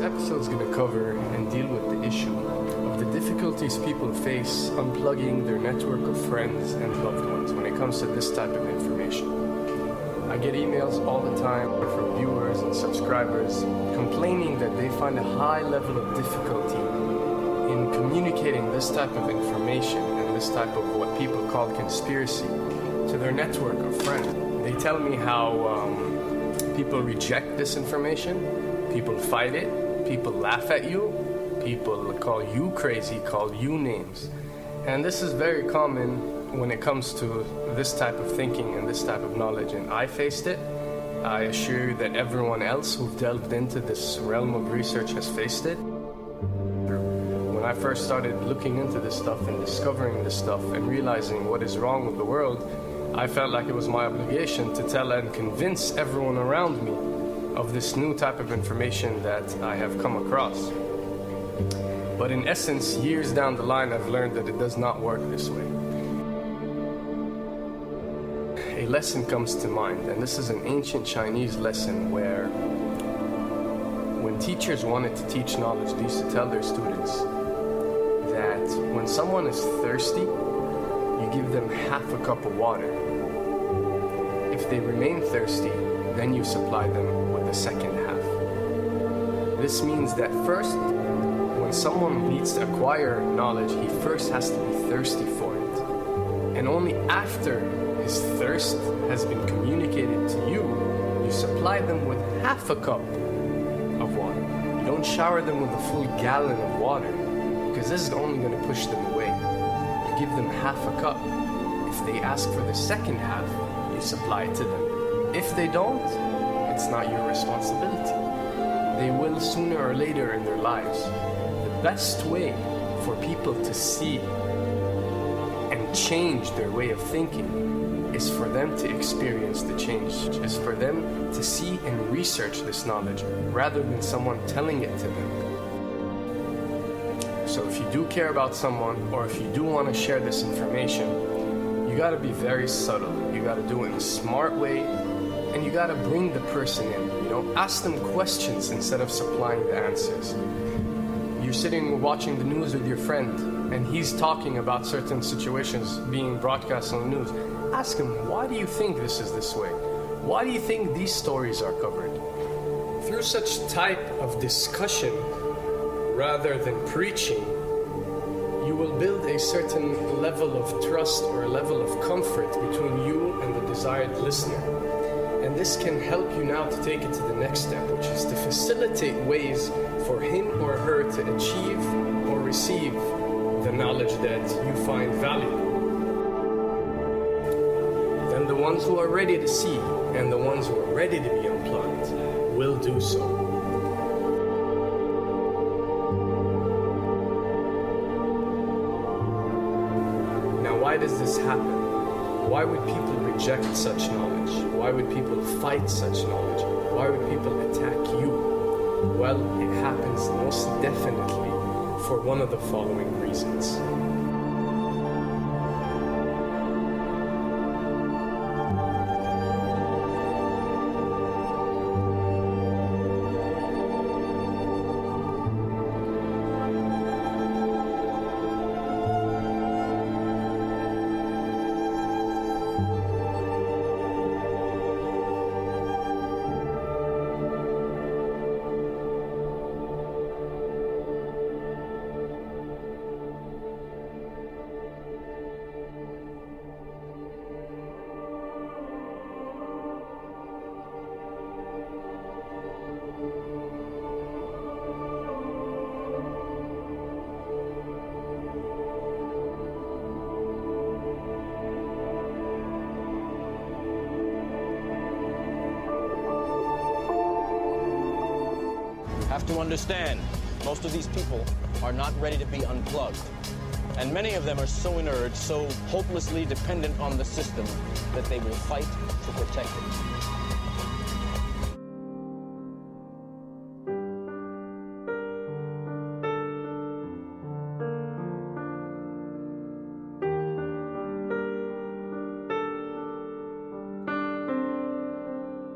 episode is going to cover and deal with the issue of the difficulties people face unplugging their network of friends and loved ones when it comes to this type of information. I get emails all the time from viewers and subscribers complaining that they find a high level of difficulty in communicating this type of information and this type of what people call conspiracy to their network of friends. They tell me how people reject this information, people fight it, people laugh at you, people call you crazy, call you names. And this is very common when it comes to this type of thinking and this type of knowledge, and I faced it. I assure you that everyone else who've delved into this realm of research has faced it. When I first started looking into this stuff and discovering this stuff and realizing what is wrong with the world, I felt like it was my obligation to tell and convince everyone around me of this new type of information that I have come across. But in essence, years down the line, I've learned that it does not work this way. A lesson comes to mind, and this is an ancient Chinese lesson where when teachers wanted to teach knowledge, they used to tell their students that when someone is thirsty, you give them half a cup of water. If they remain thirsty, then you supply them with the second half. This means that first, when someone needs to acquire knowledge, he first has to be thirsty for it. And only after his thirst has been communicated to you, you supply them with half a cup of water. You don't shower them with a full gallon of water, because this is only going to push them away. You give them half a cup. If they ask for the second half, you supply it to them. If they don't, it's not your responsibility. They will sooner or later in their lives. The best way for people to see and change their way of thinking is for them to experience the change, is for them to see and research this knowledge rather than someone telling it to them. So if you do care about someone, or if you do want to share this information, you got to be very subtle. You got to do it in a smart way, and you got to bring the person in. Ask them questions instead of supplying the answers. You're sitting watching the news with your friend, and he's talking about certain situations being broadcast on the news. Ask him, why do you think this is this way? Why do you think these stories are covered? Through such type of discussion, rather than preaching, you will build a certain level of trust or a level of comfort between you and the desired listener. And this can help you now to take it to the next step, which is to facilitate ways for him or her to achieve or receive the knowledge that you find valuable. Then the ones who are ready to see and the ones who are ready to be unplugged will do so. Why does this happen? Why would people reject such knowledge? Why would people fight such knowledge? Why would people attack you? Well, it happens most definitely for one of the following reasons. Have to understand, most of these people are not ready to be unplugged. And many of them are so inert, so hopelessly dependent on the system, that they will fight to protect it.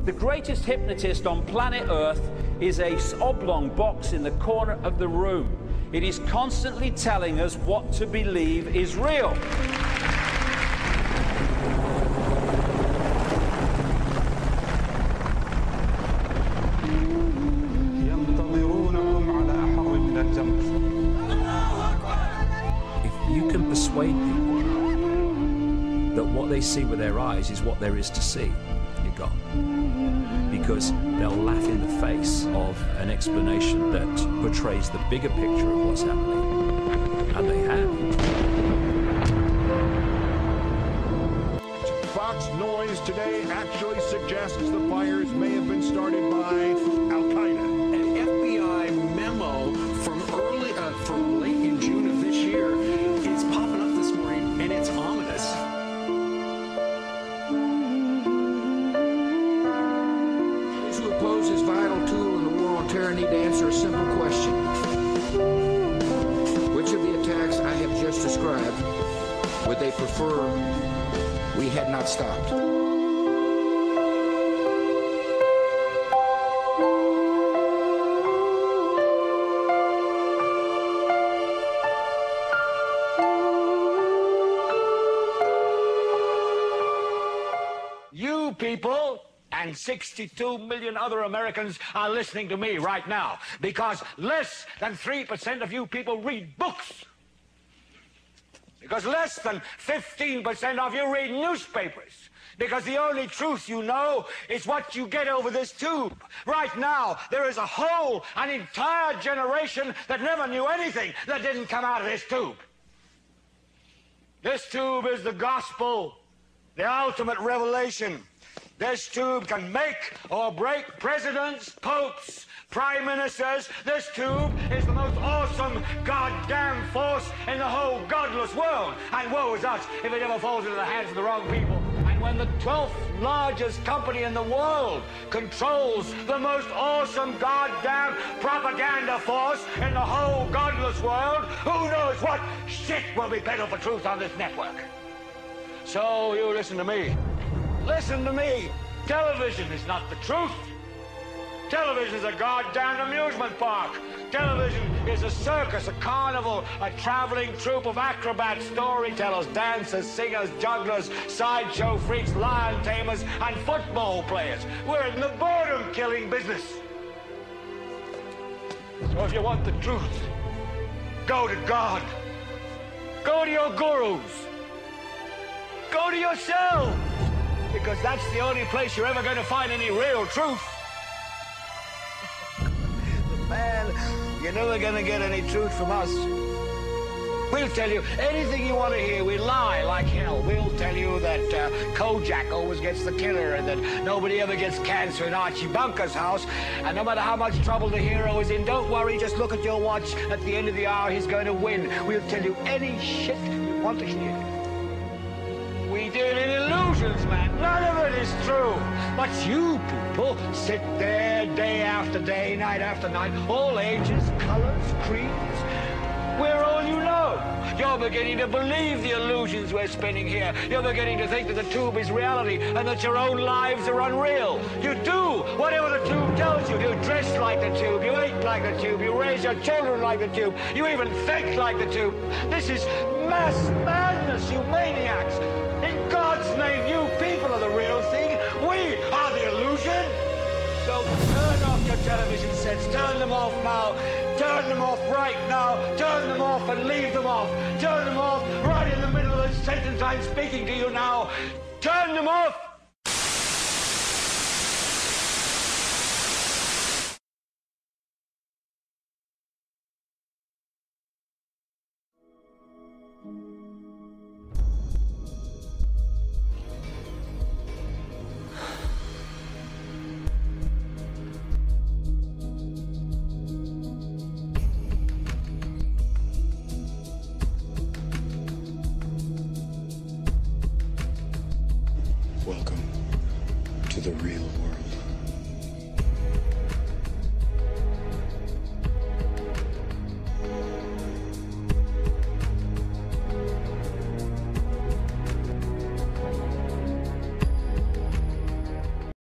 The greatest hypnotist on planet Earth is a oblong box in the corner of the room. It is constantly telling us what to believe is real. If you can persuade people that what they see with their eyes is what there is to see, you're gone. Because they'll laugh in the face of an explanation that portrays the bigger picture of what's happening. And they have. Fox Noise today actually suggests the fires may have been started by Al-Qaeda. An FBI memo from late in June of this year is popping up this morning, and it's ominous. Those who oppose this vital tool in the war on terror need to answer a simple question. Which of the attacks I have just described would they prefer we had not stopped? You people and 62 million other Americans are listening to me right now because less than 3% of you people read books. Because less than 15% of you read newspapers. Because the only truth you know is what you get over this tube. Right now, there is an entire generation that never knew anything that didn't come out of this tube. This tube is the gospel, the ultimate revelation. This tube can make or break presidents, popes, prime ministers. This tube is the most awesome goddamn force in the whole godless world. And woe is us if it ever falls into the hands of the wrong people. And when the 12th largest company in the world controls the most awesome goddamn propaganda force in the whole godless world, who knows what shit will be peddled for truth on this network. So you listen to me. Listen to me. Television is not the truth. Television is a goddamn amusement park. Television is a circus, a carnival, a traveling troupe of acrobats, storytellers, dancers, singers, jugglers, sideshow freaks, lion tamers, and football players. We're in the boredom-killing business. So if you want the truth, go to God. Go to your gurus. Go to yourself. Because that's the only place you're ever going to find any real truth. Man, you're never going to get any truth from us. We'll tell you anything you want to hear. We lie like hell. We'll tell you that Kojak always gets the killer and that nobody ever gets cancer in Archie Bunker's house. And no matter how much trouble the hero is in, don't worry, just look at your watch. At the end of the hour, he's going to win. We'll tell you any shit you want to hear. We deal in illusions, man. None of it is true. But you people sit there day after day, night after night, all ages, colors, creeds. We're all you know. You're beginning to believe the illusions we're spinning here. You're beginning to think that the tube is reality and that your own lives are unreal. You do whatever the tube tells you. You dress like the tube. You eat like the tube. You raise your children like the tube. You even think like the tube. This is mass madness, you maniacs. In God's name, you people are the real thing. We are the illusion. So turn off your television sets. Turn them off now. Turn them off right now. Turn them off and leave them off. Turn them off right in the middle of the sentence I'm speaking to you now. Turn them off. Welcome to the real world.